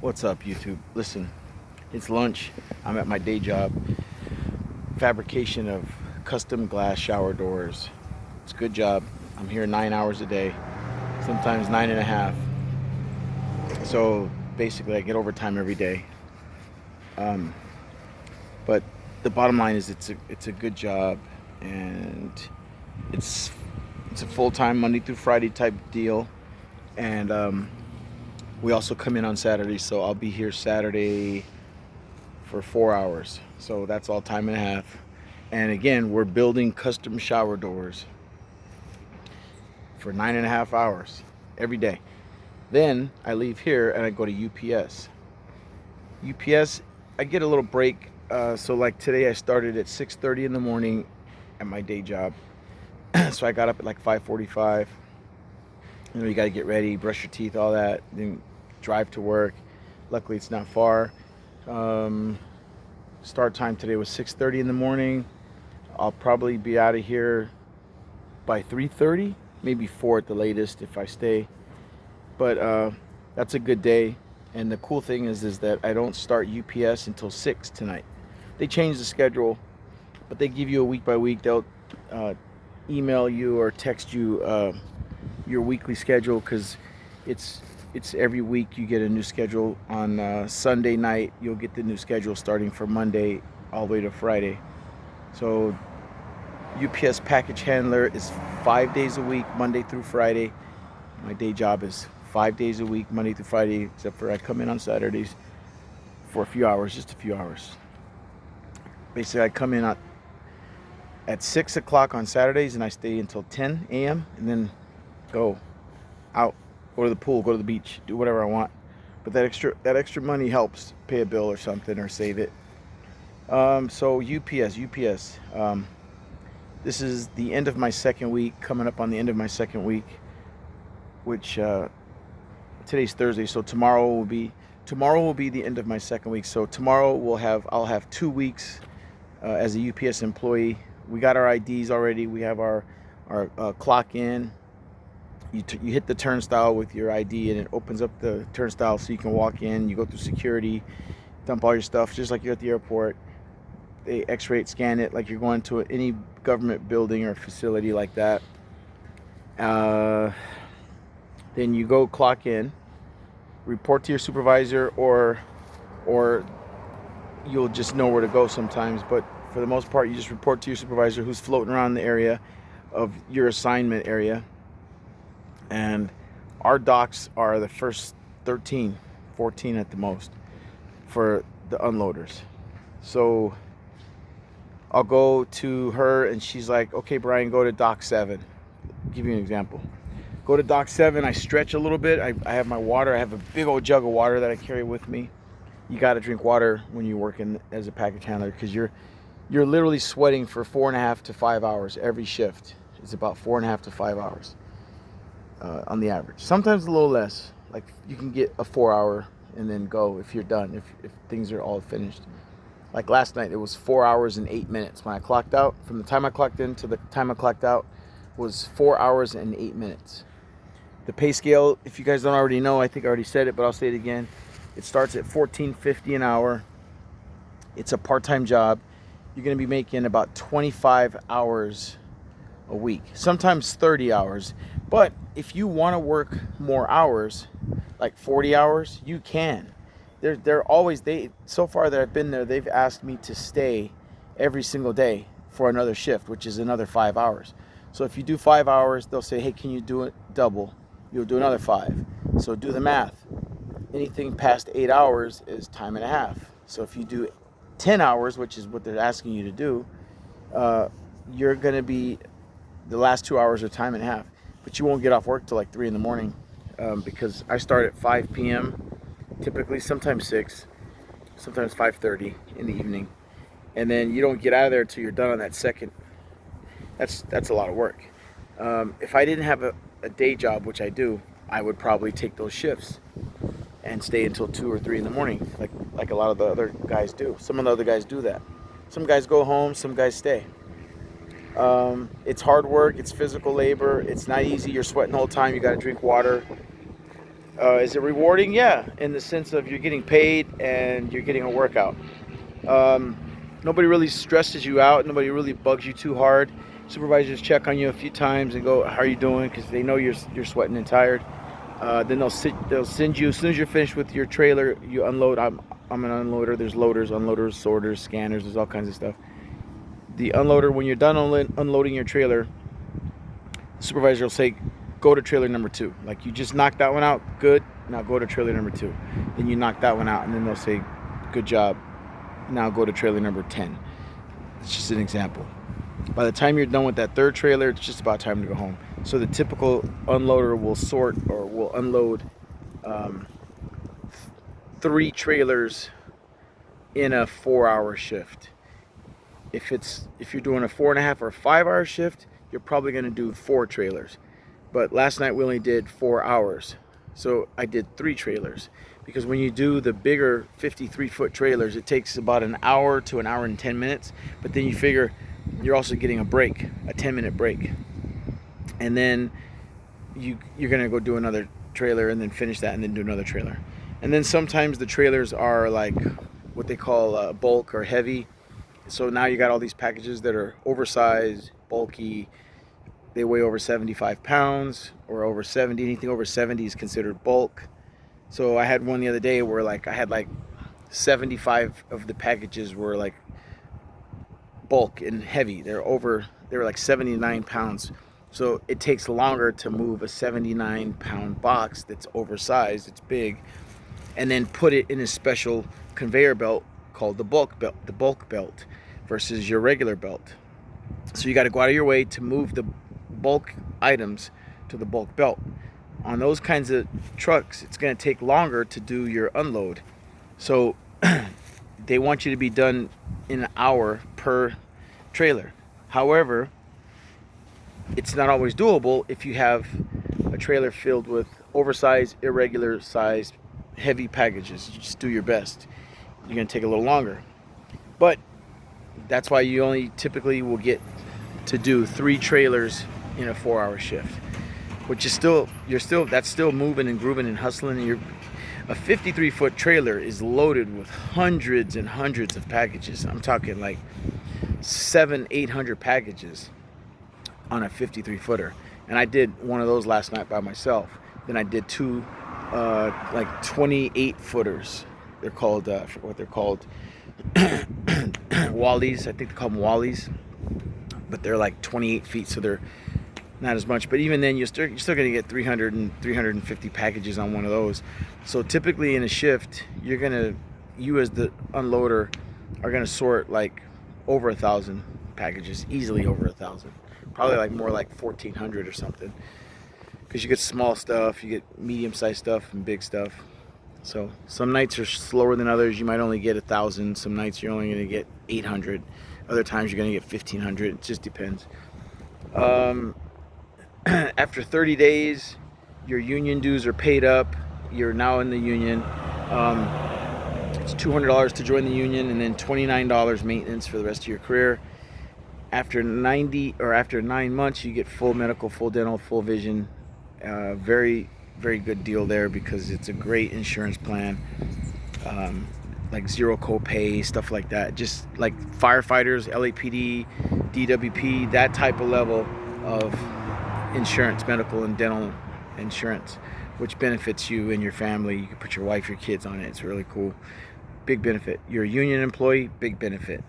What's up, YouTube? Listen, it's lunch. I'm at my day job, fabrication of custom glass shower doors. It's a good job. I'm here 9 hours a day, sometimes nine and a half. So basically, I get overtime every day. Um, but the bottom line is, it's a good job, and it's it's a full time Monday through Friday type deal. And we also come in on Saturday, so I'll be here Saturday for 4 hours. So that's all time and a half. And again, we're building custom shower doors for 9.5 hours every day. Then I leave here and I go to UPS. UPS, I get a little break. So like today, I started at 6:30 in the morning at my day job. So I got up at like 5:45. You got to get ready, brush your teeth, all that, then drive to work. Luckily, it's not far. Um, Start time today was 6:30 in the morning. I'll probably be out of here by 3:30, maybe 4 at the latest if I stay. But that's a good day. And the cool thing is that I don't start UPS until 6 tonight. They change the schedule, but they give you a week by week. They'll email you or text you your weekly schedule, because it's every week you get a new schedule. On Sunday night, you'll get the new schedule starting for Monday all the way to Friday. So UPS package handler is 5 days a week, Monday through Friday. My day job is 5 days a week, Monday through Friday, except for I come in on Saturdays for a few hours, just a few hours. Basically, I come in at 6 o'clock on Saturdays and I stay until 10 a.m. and then go out, go to the pool, go to the beach, do whatever I want. But that extra money helps pay a bill or something, or save it. So UPS. This is the end of my second week, coming up on the end of my second week, which today's Thursday, so tomorrow will be the end of my second week. So tomorrow I'll have 2 weeks as a UPS employee. We got our IDs already. We have our clock in. You hit the turnstile with your ID and it opens up the turnstile so you can walk in. You go through security, dump all your stuff just like you're at the airport. They x-ray it, scan it like you're going to any government building or facility like that. Then you go clock in, report to your supervisor, or you'll just know where to go sometimes. But for the most part, you just report to your supervisor, who's floating around the area of your assignment area. And our docks are the first 13, 14 at the most for the unloaders. So I'll go to her and she's like, okay, Brian, go to dock 7. I'll give you an example. Go to dock 7. I stretch a little bit. I have my water. I have a big old jug of water that I carry with me. You got to drink water when you're working as a package handler, because you're literally sweating for 4.5 to 5 hours every shift. It's about 4.5 to 5 hours on the average. Sometimes a little less. Like you can get a 4 hour and then go if you're done, if things are all finished. Like last night, it was 4 hours and 8 minutes when I clocked out. From the time I clocked in to the time I clocked out was 4 hours and 8 minutes. The pay scale, if you guys don't already know, I think I already said it, but I'll say it again. It starts at $14.50 an hour. It's a part-time job. You're going to be making about 25 hours a week, sometimes 30 hours. But if you want to work more hours, like 40 hours, you can. So far that I've been there, they've asked me to stay every single day for another shift, which is another 5 hours. So if you do 5 hours, they'll say, hey, can you do it double? You'll do another 5. So do the math. Anything past 8 hours is time and a half. So if you do 10 hours, which is what they're asking you to do, you're going to be, the last 2 hours are time and a half. But you won't get off work till like 3 in the morning, because I start at 5 p.m., typically, sometimes 6, sometimes 5:30 in the evening. And then you don't get out of there until you're done on that second. That's a lot of work. If I didn't have a day job, which I do, I would probably take those shifts and stay until 2 or 3 in the morning, like a lot of the other guys do. Some of the other guys do that. Some guys go home, some guys stay. It's hard work, it's physical labor, it's not easy. You're sweating the whole time, you got to drink water. Is it rewarding? Yeah, in the sense of you're getting paid and you're getting a workout. Um, Nobody really stresses you out. Nobody really bugs you too hard. Supervisors check on you a few times and go, "How are you doing?" Because they know you're sweating and tired. Then they'll send you as soon as you're finished with your trailer. You unload. I'm an unloader. There's loaders, unloaders, sorters, scanners. There's all kinds of stuff. The unloader, when you're done unloading your trailer, the supervisor will say, "Go to trailer number 2." Like, you just knocked that one out, good. Now go to trailer number 2. Then you knock that one out, and then they'll say, "Good job. Now go to trailer number 10." It's just an example. By the time you're done with that third trailer, it's just about time to go home. So the typical unloader will sort or will unload um, 3 trailers in a 4-hour shift. If you're doing a 4.5 or 5-hour shift, you're probably going to do 4 trailers. But last night we only did 4 hours, so I did 3 trailers. Because when you do the bigger 53-foot trailers, it takes about an hour to an hour and 10 minutes. But then you figure you're also getting a break, a 10-minute break, and then you're going to go do another trailer and then finish that and then do another trailer. And then sometimes the trailers are like what they call bulk or heavy. So now you got all these packages that are oversized, bulky. They weigh over 75 pounds or over 70. Anything over 70 is considered bulk. So I had one the other day where I had 75 of the packages were like bulk and heavy. They were like 79 pounds. So it takes longer to move a 79-pound box that's oversized, it's big, and then put it in a special conveyor belt called the bulk belt versus your regular belt. So you got to go out of your way to move the bulk items to the bulk belt. On those kinds of trucks, it's going to take longer to do your unload. So they want you to be done in an hour per trailer. However, it's not always doable if you have a trailer filled with oversized, irregular sized, heavy packages. You just do your best. You're going to take a little longer. But that's why you only typically will get to do 3 trailers in a 4-hour shift, which is that's still moving and grooving and hustling. A 53-foot trailer is loaded with hundreds and hundreds of packages. I'm talking like 700-800 packages on a 53-footer. And I did one of those last night by myself. Then I did 2 28-footers. They're called, I forget what they're called, Wallies. I think they call them Wallies. But they're like 28 feet, so they're not as much. But even then, you're still going to get 300 and 350 packages on one of those. So typically in a shift, you as the unloader are going to sort like over 1,000 packages, easily over 1,000. Probably more like 1,400 or something. Because you get small stuff, you get medium-sized stuff and big stuff. So some nights are slower than others. You might only get 1,000. Some nights you're only going to get 800. Other times you're going to get 1,500. It just depends. After 30 days, your union dues are paid up. You're now in the union. It's $200 to join the union, and then $29 maintenance for the rest of your career. After 9 months, you get full medical, full dental, full vision. Very, very good deal there because it's a great insurance plan. Like zero copay, stuff like that. Just like firefighters, LAPD, DWP, that type of level of insurance, medical and dental insurance, which benefits you and your family. You can put your wife, your kids on it. It's really cool. Big benefit. You're a union employee, big benefit.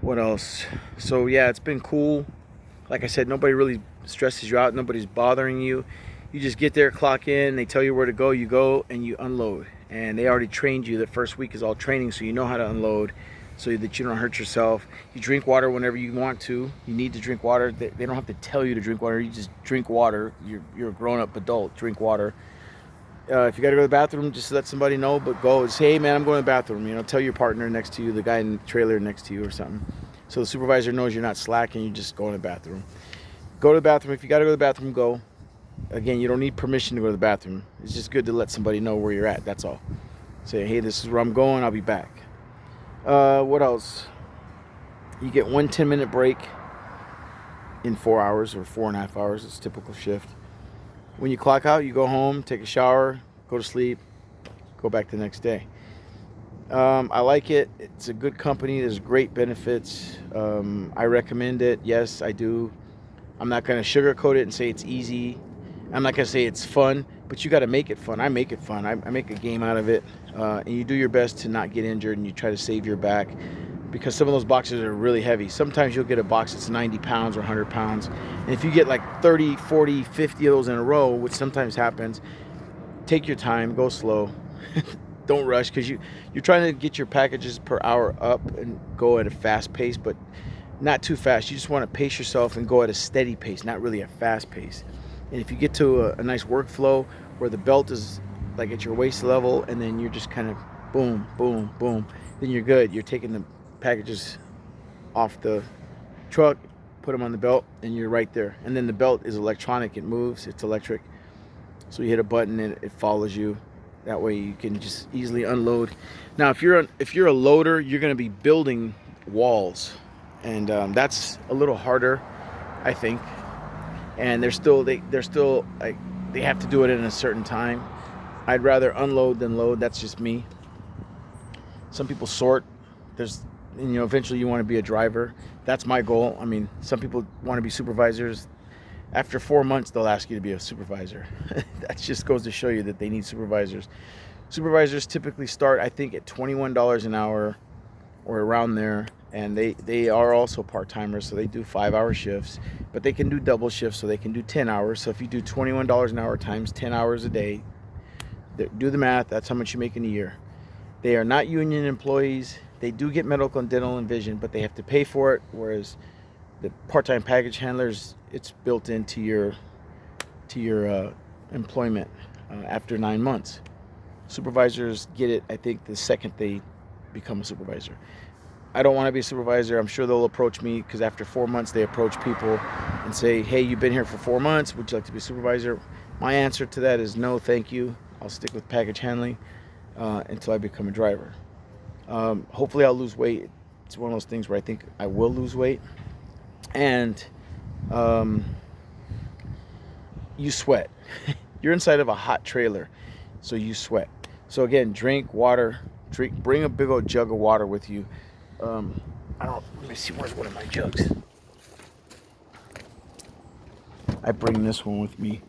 What else? So yeah, it's been cool. Like I said, nobody really stresses you out. Nobody's bothering you. You just get there, clock in, they tell you where to go, you go, and you unload. And they already trained you. The first week is all training, so you know how to unload so that you don't hurt yourself. You drink water whenever you want to. You need to drink water. They don't have to tell you to drink water. You just drink water. You're a grown-up adult. Drink water. If you got to go to the bathroom, just let somebody know, but go. Say, hey, man, I'm going to the bathroom. Tell your partner next to you, the guy in the trailer next to you or something. So the supervisor knows you're not slacking. You just go in the bathroom. Go to the bathroom. If you got to go to the bathroom, go. Again, you don't need permission to go to the bathroom. It's just good to let somebody know where you're at. That's all. Say, hey, this is where I'm going. I'll be back. What else? You get 1 10-minute break in 4 hours or 4.5 hours. It's a typical shift. When you clock out, you go home, take a shower, go to sleep, go back the next day. I like it. It's a good company. There's great benefits. I recommend it. Yes, I do. I'm not going to sugarcoat it and say it's easy. I'm not going to say it's fun, but you got to make it fun. I make it fun. I make a game out of it. And you do your best to not get injured, and you try to save your back, because some of those boxes are really heavy. Sometimes you'll get a box that's 90 pounds or 100 pounds. And if you get like 30, 40, 50 of those in a row, which sometimes happens, take your time, go slow. Don't rush, because you're trying to get your packages per hour up and go at a fast pace, but not too fast. You just want to pace yourself and go at a steady pace, not really a fast pace. And if you get to a nice workflow where the belt is like at your waist level, and then you're just kind of boom, boom, boom, then you're good. You're taking the packages off the truck, put them on the belt, and you're right there. And then the belt is electronic. It moves. It's electric. So you hit a button and it follows you. That way you can just easily unload. Now, if you're a loader, you're going to be building walls, and that's a little harder, I think. And they're still like, they have to do it in a certain time. I'd rather unload than load. That's just me. Some people sort. Eventually you want to be a driver. That's my goal. I mean, some people want to be supervisors. After 4 months, they'll ask you to be a supervisor. That just goes to show you that they need supervisors. Supervisors typically start, I think, at $21 an hour or around there. And they are also part-timers, so they do 5-hour shifts. But they can do double shifts, so they can do 10 hours. So if you do $21 an hour times 10 hours a day, do the math, that's how much you make in a year. They are not union employees. They do get medical and dental and vision, but they have to pay for it, whereas the part-time package handlers, it's built into your employment after 9 months. Supervisors get it, I think, the second they become a supervisor. I don't want to be a supervisor. I'm sure they'll approach me, because after 4 months they approach people and say, hey, you've been here for 4 months, would you like to be a supervisor? My answer to that is no, thank you. I'll stick with package handling until I become a driver. Hopefully I'll lose weight. It's one of those things where I think I will lose weight. And you sweat. You're inside of a hot trailer, so you sweat. So again, drink water. Bring a big old jug of water with you. Let me see, where's one of my jugs? I bring this one with me.